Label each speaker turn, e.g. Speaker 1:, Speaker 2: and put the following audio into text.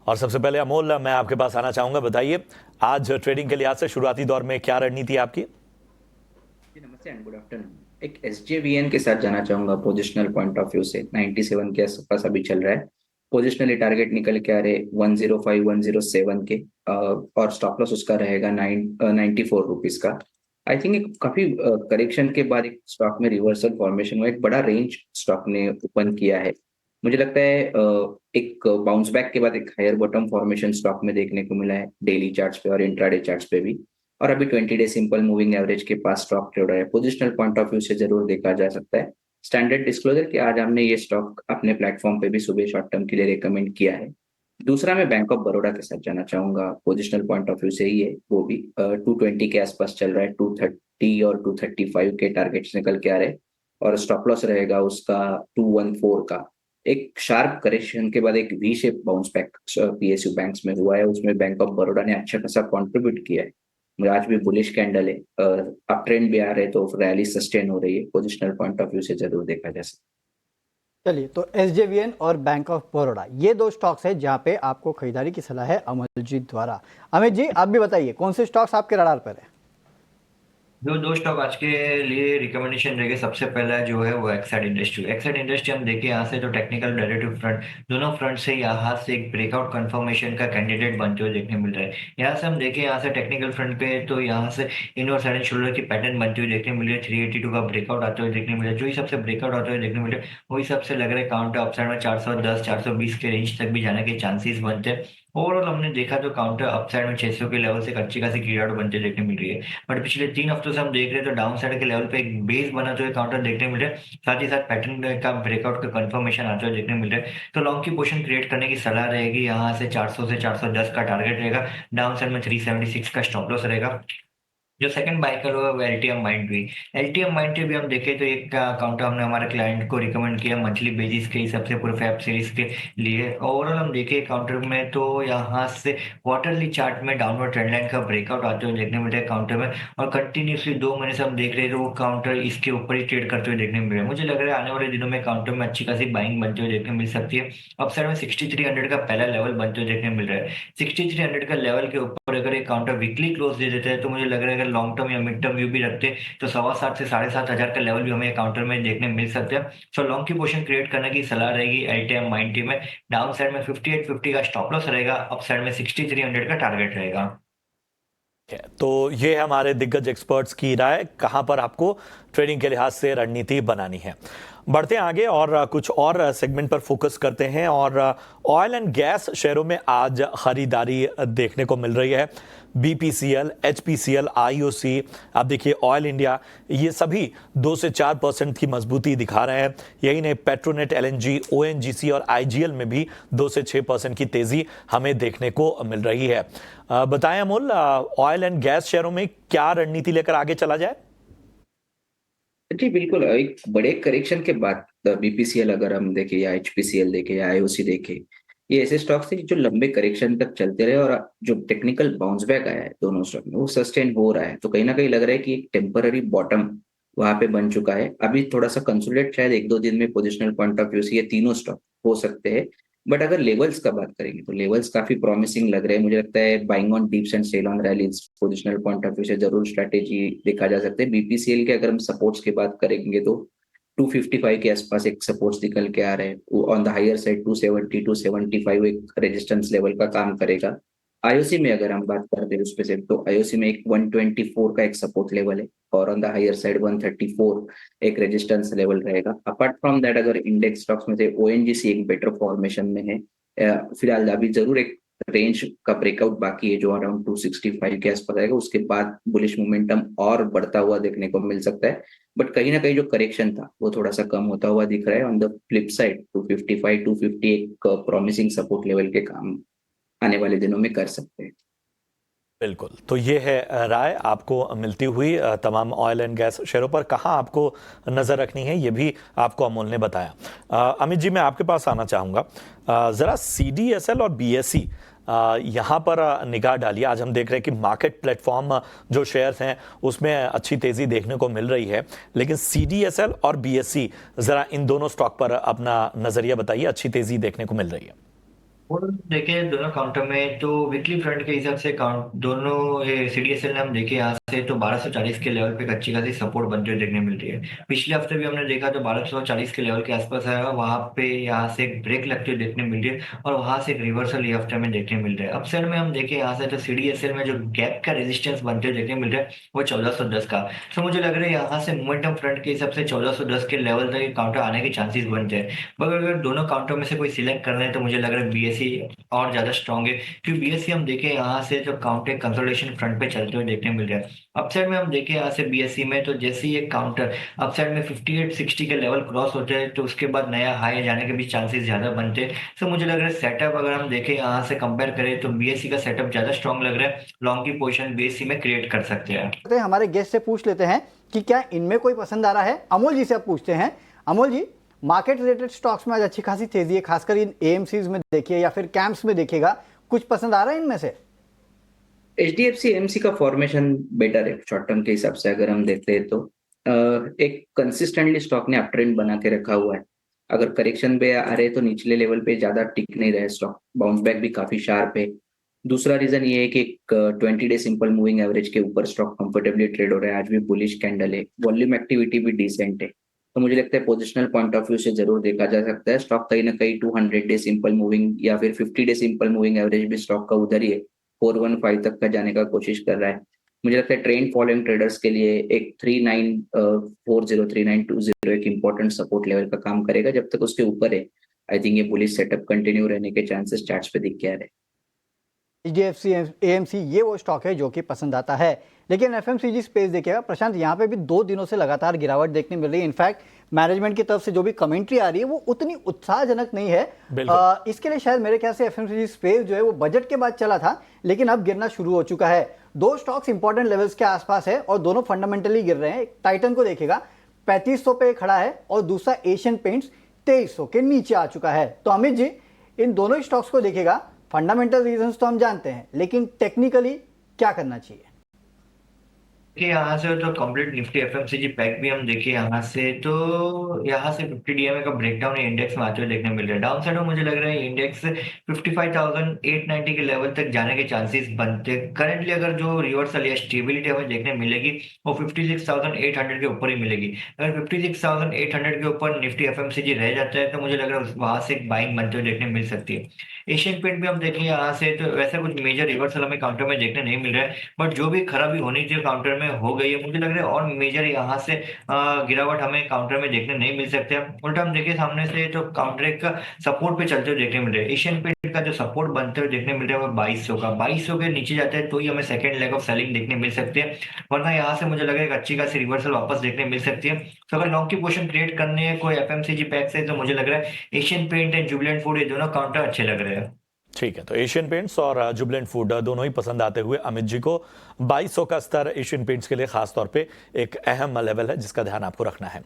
Speaker 1: और सबसे पहले अमोल, मैं आपके पास आना चाहूंगा, बताइए आज ट्रेडिंग के लिहाज से शुरुआती दौर में क्या रणनीति है आपकी?
Speaker 2: जी नमस्ते एंड गुड आफ्टरनून। एक एसजेवीएन के साथ जाना चाहूंगा पोजिशनल पॉइंट ऑफ व्यू से। 97 के आसपास अभी चल रहा है। पोजिशनली टारगेट निकल के आ रहे 105 107 के। और स्टॉप लॉस उसका रहेगा 94 रुपीज का। आई थिंक एक काफी करेक्शन के बाद एक स्टॉक में रिवर्सल फॉर्मेशन हुआ, एक बड़ा रेंज स्टॉक ने ओपन किया है। मुझे लगता है एक बाउंस बैक के बाद एक हायर बॉटम फॉर्मेशन स्टॉक में देखने को मिला है, डेली चार्ट्स पे और इंट्राडे चार्ट्स पे भी। और अभी 20 डे सिंपल मूविंग एवरेज के पास स्टॉक ट्रेड है। पोजिशनल पॉइंट ऑफ व्यू से जरूर देखा जा सकता है। स्टैंडर्ड डिस्क्लोजर कि आज हमने ये स्टॉक अपने प्लेटफॉर्म पे भी सुबह शॉर्ट टर्म के लिए रिकमेंड किया है। दूसरा मैं बैंक ऑफ बड़ौदा के साथ जाना चाहूंगा। पोजिशनल पॉइंट ऑफ व्यू से ही है, वो भी 220 के आसपास चल रहा है। 230 और 235 के टारगेट्स निकल के आ रहे हैं। और स्टॉप लॉस रहेगा उसका 214 का। एक शार्प करेक्शन के बाद एक V shape bounce back PSU banks में हुआ है, उसमें बैंक ऑफ बड़ौदा ने अच्छा खासा कंट्रीब्यूट किया है। आज भी बुलिश कैंडल है, अप ट्रेंड भी आ रहे, तो रैली सस्टेन हो रही है। पोजिशनल पॉइंट ऑफ व्यू से जरूर देखा जा सकता
Speaker 3: चलिए, तो एसजेवीएन और बैंक ऑफ बड़ौदा ये दो स्टॉक्स हैं जहां पे आपको खरीदारी की सलाह है अमलजीत द्वारा। अमित जी, आप भी बताइए कौन से स्टॉक्स आपके रडार पर है?
Speaker 4: जो दो स्टॉक आज के लिए रिकमेंडेशन रहेंगे, सबसे पहला जो है वो एक्साइड इंडस्ट्री। एक्साइड इंडस्ट्री हम देखें यहाँ से तो टेक्निकल डेरिवेटिव फ्रंट, दोनों फ्रंट से यहाँ से एक ब्रेकआउट कंफर्मेशन का कैंडिडेट बनते हुए देखने मिल रहा है। यहाँ से हम देखें यहाँ से टेक्निकल फ्रंट पे तो यहाँ से इनवर्ड साइड एंड शोल्डर की पैटर्न बनती हुई देखने मिल रही है। 382 का ब्रेकआउट आते हुए देखने मिल रहा है। जो ही सबसे ब्रेकआउट आते हुए देखने मिल रहा है वही सबसे लग रहा है काउंटर अपसाइड में 410 420 के रेंज तक भी जाने के चांसेस बनते हैं। ओवरऑल हमने देखा तो काउंटर अपसाइड में 600 के लेवल से एक अच्छी खासी गिरावट बनते देखने मिल रही है। बट पिछले 3 हफ्तों से हम देख रहे हैं तो डाउन साइड के लेवल पे एक बेस बना हुआ काउंटर देखने मिल रहा है, साथ ही साथ पैटर्न का ब्रेकआउट का कंफर्मेशन आते हुए देखने मिल रहा है। तो लॉन्ग की पोजीशन क्रिएट करने की सलाह रहेगी। यहाँ से 400 से 410 का टारगेट रहेगा, डाउन साइड में 376 का स्टॉप लॉस रहेगा। जो सेकंड बाय कर हुआ है वो एलटीएम माइंड भी। एलटीएम माइंड पे भी हम देखें तो एक अकाउंट हमने हमारे क्लाइंट को रिकमेंड किया मंथली बेसिस के हिसाब से पूरे फैब सीरीज के लिए। ओवरऑल हम देखें काउंटर में तो यहाँ से क्वार्टरली चार्ट में डाउनवर्ड ट्रेंड लाइन का ब्रेकआउट आते हुए देखने मिल रहा है काउंटर में। और कंटिन्यूसली 2 महीने से हम देख रहे हैं तो वो काउंटर इसके ऊपर ही ट्रेड करते हुए देखने मिल रहा है। मुझे लग रहा है आने वाले दिनों में काउंटर में अच्छी खासी बाइंग बनते हुए देखने मिल सकती है। अपसाइड में 6300 का पहला लेवल बनते हुए देखने मिल रहा है। 6300 का लेवल के ऊपर अगर एक काउंटर वीकली क्लोज दे देता है तो मुझे लग रहा है अगर लॉन्ग टर्म या मिड टर्म व्यू भी रखते हैं तो 7.25 से 7,500 का लेवल भी हमें काउंटर में देखने मिल सकते हैं। सो लॉन्ग की पोजीशन क्रिएट करने की सलाह रहेगी एलटीएम माइंड टी में। डाउन साइड में 5850 का स्टॉप लॉस रहेगा, अप साइड में 6300 का टारगेट रहेगा।
Speaker 1: तो ये है हमारे दिग्गज एक्सपर्ट्स की राय कहां पर आपको ट्रेडिंग के लिहाज से रणनीति बनानी है। बढ़ते हैं आगे और कुछ और सेगमेंट पर फोकस करते हैं। और ऑयल एंड गैस शेयरों में आज खरीदारी देखने को मिल रही है। बीपीसीएल, एचपीसीएल, आईओसी, आप देखिए ऑयल इंडिया, ये सभी 2 से 4% की मजबूती दिखा रहे हैं। यही नहीं, पेट्रोनेट, एलएनजी, ओएनजीसी और आईजीएल में भी 2 से 6% की तेजी हमें देखने को मिल रही है। बताएं अमोल, ऑयल एंड गैस शेयरों में क्या रणनीति लेकर आगे चला जाए?
Speaker 2: है। जी बिल्कुल, एक बड़े करेक्शन के बाद बीपीसीएल अगर हम देखें या एचपीसीएल देखें या आईओसी देखें, ये ऐसे स्टॉक्स थे जो लंबे करेक्शन तक चलते रहे और जो टेक्निकल बाउंस बैक आया है दोनों स्टॉक में वो सस्टेन हो रहा है। तो कहीं ना कहीं लग रहा है कि एक टेम्पररी बॉटम वहां पे बन चुका है। अभी थोड़ा सा कंसोलिडेट शायद 1-2 दिन में पोजिशनल पॉइंट ऑफ व्यू से ये तीनों स्टॉक हो सकते हैं। बट अगर लेवल्स का बात करेंगे तो लेवल्स काफी प्रॉमिसिंग लग रहे हैं। मुझे लगता है buying on dips and sell on rallies positional point of view से जरूर स्ट्रेटेजी देखा जा सकता है। बीपीसीएल के अगर हम सपोर्ट्स की बात करेंगे तो 255 के आसपास एक सपोर्ट्स निकल के आ रहे हैं। ऑन द हायर साइड 270 275 एक रेजिस्टेंस लेवल का काम करेगा। आईओसी में अगर हम बात करते हैं उस पे से तो आईओसी में एक 124 का एक सपोर्ट लेवल है और ऑन द हायर साइड 134 एक रेजिस्टेंस लेवल रहेगा। अपार्ट फ्रॉम दैट अगर इंडेक्स स्टॉक्स में से ओएनजीसी एक बेटर फॉर्मेशन में है। फिलहाल अभी जरूर एक रेंज का ब्रेकआउट बाकी है जो अराउंड 265 के आसपास आएगा, उसके बाद बुलिश मोमेंटम और बढ़ता हुआ देखने को मिल सकता है। बट कहीं ना कहीं जो करेक्शन था वो थोड़ा सा कम होता हुआ दिख रहा है। ऑन द फ्लिप साइड 255 250 एक प्रॉमिसिंग सपोर्ट लेवल के काम आने वाले दिनों में कर सकते हैं।
Speaker 1: बिल्कुल, तो ये है राय आपको मिलती हुई तमाम ऑयल एंड गैस शेयरों पर कहाँ आपको नज़र रखनी है, ये भी आपको अमोल ने बताया। अमित जी, मैं आपके पास आना चाहूँगा। ज़रा सीडीएसएल और बीएसई यहाँ पर निगाह डालिए। आज हम देख रहे हैं कि मार्केट प्लेटफॉर्म जो शेयर्स हैं उसमें अच्छी तेज़ी देखने को मिल रही है, लेकिन सीडीएसएल और बीएसई, ज़रा इन दोनों स्टॉक पर अपना नज़रिया बताइए। अच्छी तेज़ी देखने को मिल रही है।
Speaker 4: और देखिए दोनों काउंटर में तो वीकली फ्रंट के हिसाब से काउंट दोनों सीडीएसएल ने हम देखे यहाँ से तो 1240 के लेवल पे एक अच्छी खासी सपोर्ट बनते हुए देखने मिल रही है। पिछले हफ्ते भी हमने देखा तो 1240 के लेवल के आसपास आया, वहां पे यहाँ से एक ब्रेक लगती हुई देखने मिल रही है और वहां से एक रिवर्सल ये हफ्ते में देखने मिल रहा है। अपसाइड में हम देखें यहाँ से तो सीडीएसएल में जो गैप का रेजिस्टेंस बनते हुए देखने मिल रहा है वो 1410 का। तो मुझे लग रहा है यहाँ से मोमेंटम फ्रंट के हिसाब से 1410 के लेवल तक काउंटर आने के चांसेस बनते हैं। मगर अगर दोनों काउंटर में से कोई सिलेक्ट करना है तो मुझे लग रहा है बीएससी और ज्यादा स्ट्रॉन्ग है, क्योंकि बीएससी हम देखें यहाँ से जो काउंटर कंसोलिडेशन फ्रंट पे चलते हुए देखने मिल रहा है। अपसाइड में हम देखें यहाँ से बीएससी में तो जैसे ही एक काउंटर अपसाइड में 5860 के लेवल क्रॉस होते हैं तो उसके बाद नया हाई जाने के भी चांसेस ज्यादा बनते हैं। तो मुझे लग रहा है सेटअप अगर हम देखें यहाँ से कंपेयर करें तो बीएससी का सेटअप ज्यादा स्ट्रॉन्ग लग रहा है, लॉन्ग की पोजीशन बीएससी में क्रिएट कर सकते हैं।
Speaker 3: तो हमारे गेस्ट से पूछ लेते हैं कि क्या इनमें कोई पसंद आ रहा है। अमोल जी से अब पूछते हैं। अमोल जी, मार्केट रिलेटेड स्टॉक्स में आज अच्छी खासी तेजी है, खासकर इन एएमसीज में देखिए या फिर कैंप्स में देखिएगा, कुछ पसंद आ रहा है इनमें से?
Speaker 2: एचडीएफसी एमसी का फॉर्मेशन बेटर है शॉर्ट टर्म के हिसाब से अगर हम देखते हैं तो एक कंसिस्टेंटली स्टॉक ने अप ट्रेंड बना के रखा हुआ है। अगर करेक्शन पे आ रहे तो निचले लेवल पे ज्यादा टिक नहीं रहे स्टॉक, बाउंस बैक भी काफी शार्प है। दूसरा रीजन ये है कि 20 डे सिंपल मूविंग एवरेज के ऊपर स्टॉक कंफर्टेबली ट्रेड हो रहा है, आज भी बुलिश कैंडल है, वॉल्यूम एक्टिविटी भी डिसेंट है। तो मुझे लगता है पोजिशनल पॉइंट ऑफ व्यू से जरूर देखा जा सकता है स्टॉक कहीं ना कहीं 200 डे सिंपल मूविंग या फिर 50 डे सिंपल मूविंग एवरेज भी स्टॉक का उधर ही है, 415 तक का जाने का कोशिश कर रहा है। मुझे लगता है ट्रेंड फॉलोइंग ट्रेडर्स के लिए एक 3940 3920 एक इंपॉर्टेंट सपोर्ट लेवल का काम करेगा। जब तक उसके ऊपर है आई थिंक ये बुलिश सेटअप कंटिन्यू रहने के चांसेस चार्ट्स पे दिख के आ रहे हैं।
Speaker 3: एचडीएफसी एएमसी ये वो स्टॉक है जो कि पसंद आता है, लेकिन एफएमसीजी स्पेस देखिएगा प्रशांत, यहाँ पे भी 2 दिनों से लगातार गिरावट देखने मिल रही है। इनफैक्ट मैनेजमेंट की तरफ से जो भी कमेंट्री आ रही है वो उतनी उत्साहजनक नहीं है। इसके लिए शायद मेरे ख्याल से एफएमसीजी स्पेस जो है वो बजट के बाद चला था, लेकिन अब गिरना शुरू हो चुका है। 2 स्टॉक्स इंपॉर्टेंट लेवल्स के आसपास है और दोनों फंडामेंटली गिर रहे हैं। टाइटन को देखिएगा 3500 पे खड़ा है और दूसरा एशियन पेंट्स 2300 के नीचे आ चुका है। तो अमित जी, इन दोनों स्टॉक्स को देखिएगा, फंडामेंटल रीजंस तो हम जानते हैं, लेकिन टेक्निकली क्या करना चाहिए?
Speaker 4: कि यहाँ से तो कंप्लीट निफ्टी एफएमसीजी पैक भी हम देखें यहाँ से तो यहाँ से 50 डीएमए का ब्रेकडाउन इंडेक्स में आते हुए देखने मिल रहा है। डाउन साइड में मुझे लग रहा है इंडेक्स 55,890 के लेवल तक जाने के चांसेस बनते हैं। करंटली अगर जो रिवर्सल या स्टेबिलिटी हमें देखने मिलेगी वो 56,800 के ऊपर ही मिलेगी। अगर 56,800 के ऊपर निफ्टी एफएमसीजी रह जाता है तो मुझे लग रहा है वहां से एक बाइंग बनते हुए देखने मिल सकती है। एशियन पेंट भी हम देखें यहाँ से तो वैसा कुछ मेजर रिवर्सल हमें काउंटर में देखने नहीं मिल रहा है, बट जो भी खराबी होनी चाहिए काउंटर में हो गई है। मुझे लग रहा है और मेजर यहाँ से गिरावट हमें काउंटर में देखने नहीं मिल सकते। उल्टा हम देखें सामने से तो काउंटर एक सपोर्ट पे चलते हुए देखने मिल रहे हैं। एशियन पेंट का जो सपोर्ट बनते हुए देखने मिल रहा है वो 2200 का, 2200 के नीचे जाता है तो ही हमें सेकंड लेग ऑफ सेलिंग देखने मिल सकती है, वरना यहाँ से मुझे लग रहा है एक अच्छी खासी रिवर्सल वापस देखने मिल सकती है। तो अगर लॉन्ग की पोजीशन क्रिएट करनी है कोई एफएमसीजी पैक से तो मुझे लग रहा है Asian paint and Jubilant food ये दोनों काउंटर अच्छे लग रहे हैं।
Speaker 1: ठीक है, तो एशियन पेंट्स और जुबिलेंट फूड दोनों ही पसंद आते हुए अमित जी को 2200 का स्तर एशियन पेंट्स के लिए खास तौर पे एक अहम लेवल है जिसका ध्यान आपको रखना है।